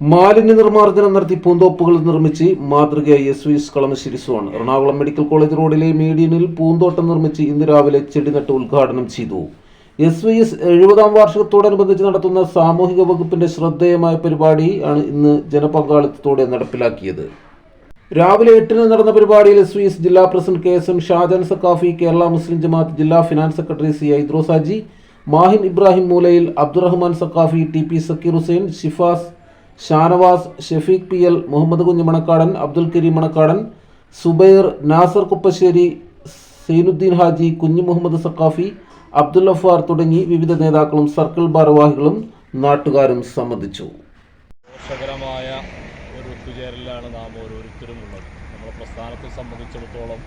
മാലിന്യ നിർമ്മാർജ്ജനം നടത്തി പൂന്തോപ്പുകൾ നിർമ്മിച്ച് മാതൃകയായി SVS Kalamassery zone Ernakulam medical college റോഡിലെ മീഡിയനിൽ പൂന്തോട്ടം നിർമ്മിച്ച് ഇന്ന് രാവിലെ ചെടി നട്ട് ഉദ്ഘാടനം ചെയ്തു. SVS 70ാം വാർഷികത്തോടനുബന്ധിച്ച് നടത്തുന്ന സാമൂഹിക വകുപ്പിന്റെ ശ്രദ്ധേയമായ പരിപാടി ആണ് ഇന്ന് ജനപങ്കാളിത്തത്തോടെ നടപ്പിലാക്കിയത്. രാവിലെ 8-ന് നടന്ന പരിപാടിയിൽ SVS ജില്ലാ പ്രസിഡന്റ് KSM ഷാജാൻ സക്കാഫി, കേരള മുസ്ലിം ജമാഅത്ത് ജില്ലാ finance secretary CI Idrus Haji, Mahin Ibrahim Moolayil, Abdurahman Saqafi, TP Zakir Hussain, Shifas, Shanavas, Shefeeq PL, Muhammad കുഞ്ഞ് മണക്കാടൻ, അബ്ദുൽ കരീം മണക്കാടൻ, സുബൈർ, നാസർ കുപ്പശ്ശേരി, സൈനുദ്ദീൻ ഹാജി, കുഞ്ഞു മുഹമ്മദ് സക്കാഫി, അബ്ദുൽ അഫാർ തുടങ്ങി വിവിധ നേതാക്കളും സർക്കിൾ ഭാരവാഹികളും നാട്ടുകാരും സംബന്ധിച്ചു. ദോഷകരമായ ഒരു ഒത്തുചേരലാണ് നാം ഓരോരുത്തരും ഉള്ളത്. നമ്മുടെ പ്രസ്ഥാനത്തെ സംബന്ധിച്ചിടത്തോളം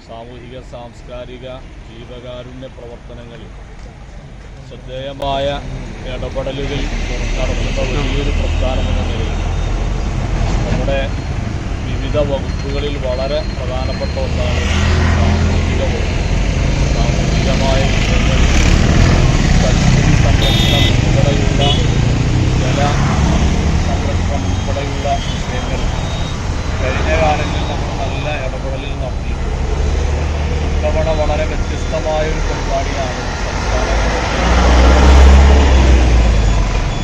സാമൂഹിക സാംസ്കാരിക ജീവകാരുണ്യ പ്രവർത്തനങ്ങളിൽ ശ്രദ്ധേയമായ ഇടപെടലുകൾ നടത്തുന്ന വലിയൊരു പ്രസ്ഥാനമെന്ന നിലയിൽ നമ്മുടെ വിവിധ വകുപ്പുകളിൽ വളരെ പ്രധാനപ്പെട്ട ഒന്നാണ് സാമൂഹിക വകുപ്പ്. സാമൂഹികമായ വിഷയങ്ങളിൽ പരിസ്ഥിതി സംരക്ഷണം ഉൾപ്പെടെയുള്ള ജല സംരക്ഷണം ഉൾപ്പെടെയുള്ള വിഷയങ്ങളിൽ കഴിഞ്ഞ കാലങ്ങളിൽ നമ്മൾ നല്ല ഇടപെടലുകൾ നടത്തിയിട്ടുണ്ട്. ഇത്തവണ വളരെ വ്യത്യസ്തമായൊരു പരിപാടിയാണ് സംസ്ഥാന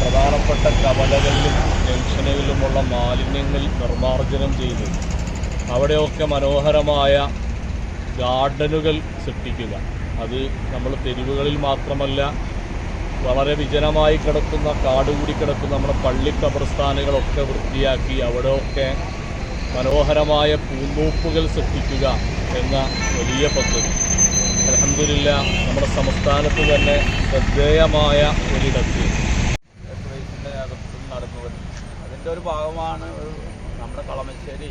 പ്രധാനപ്പെട്ട കവലകളിലും ജംഗ്ഷനുകളിലുമുള്ള മാലിന്യങ്ങൾ നിർമ്മാർജ്ജനം ചെയ്ത് അവിടെയൊക്കെ മനോഹരമായ ഗാർഡനുകൾ സൃഷ്ടിക്കുക. അത് നമ്മൾ തെരുവുകളിൽ മാത്രമല്ല, വളരെ വിജനമായി കിടക്കുന്ന കാടുകൂടി കിടക്കുന്ന നമ്മുടെ പള്ളി ഖബർസ്ഥാനുകളൊക്കെ വൃത്തിയാക്കി അവിടെയൊക്കെ മനോഹരമായ പൂന്തോപ്പുകൾ സൃഷ്ടിക്കുക എന്ന വലിയ പദ്ധതി അൽഹംദുലില്ലാഹ് നമ്മുടെ സംസ്ഥാനത്ത് തന്നെ ശ്രദ്ധേയമായ ഒരിടത്ത് അതിൻ്റെ ഒരു ഭാഗമാണ് നമ്മുടെ കളമശ്ശേരി.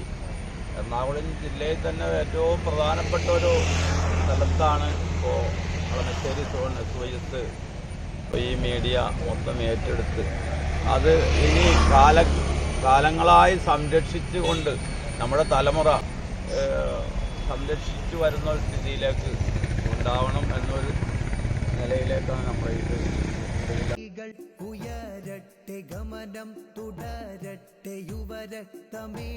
എറണാകുളം ജില്ലയിൽ തന്നെ ഏറ്റവും പ്രധാനപ്പെട്ട ഒരു സ്ഥലത്താണ് ഇപ്പോൾ കളമശ്ശേരി സോൺ SVS ഈ മീഡിയ മൊത്തം ഏറ്റെടുത്ത് അത് ഇനി കാലങ്ങളായി സംരക്ഷിച്ചുകൊണ്ട് നമ്മുടെ തലമുറ സംരക്ഷിച്ചു വരുന്ന ഒരു സ്ഥിതിയിലേക്ക് ഉണ്ടാവണം എന്നൊരു നിലയിലേക്കാണ് നമ്മൾ ഇത്. ഉയരട്ടെ, ഗമനം തുടരട്ടെ, യുവരക്തമേ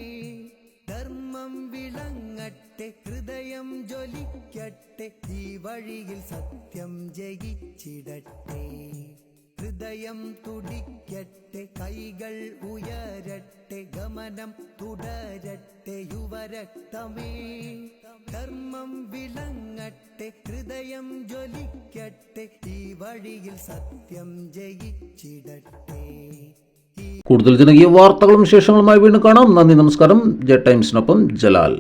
ധർമ്മം വിളങ്ങട്ടെ, ഹൃദയം ജ്വലിക്കട്ടെ, ഈ വഴിയിൽ സത്യം ജയിച്ചിടട്ടെ, ഹൃദയം തുടിക്കട്ടെ, കൈകൾ ഉയരട്ടെ, ഗമനം തുടരട്ടെ, യുവരക്തമേ ധർമ്മം വിളങ്ങട്ടെ, ഹൃദയം ജ്വലിക്കട്ടെ, ഈ വഴിയിൽ സത്യം ജയിച്ചിടട്ടെ. കൂടുതൽ ജനകീയ വാർത്തകളും വിശേഷങ്ങളുമായി വീണ്ടും കാണാം. നന്ദി, നമസ്കാരം. ജെ ടൈംസിനൊപ്പം ജലാൽ.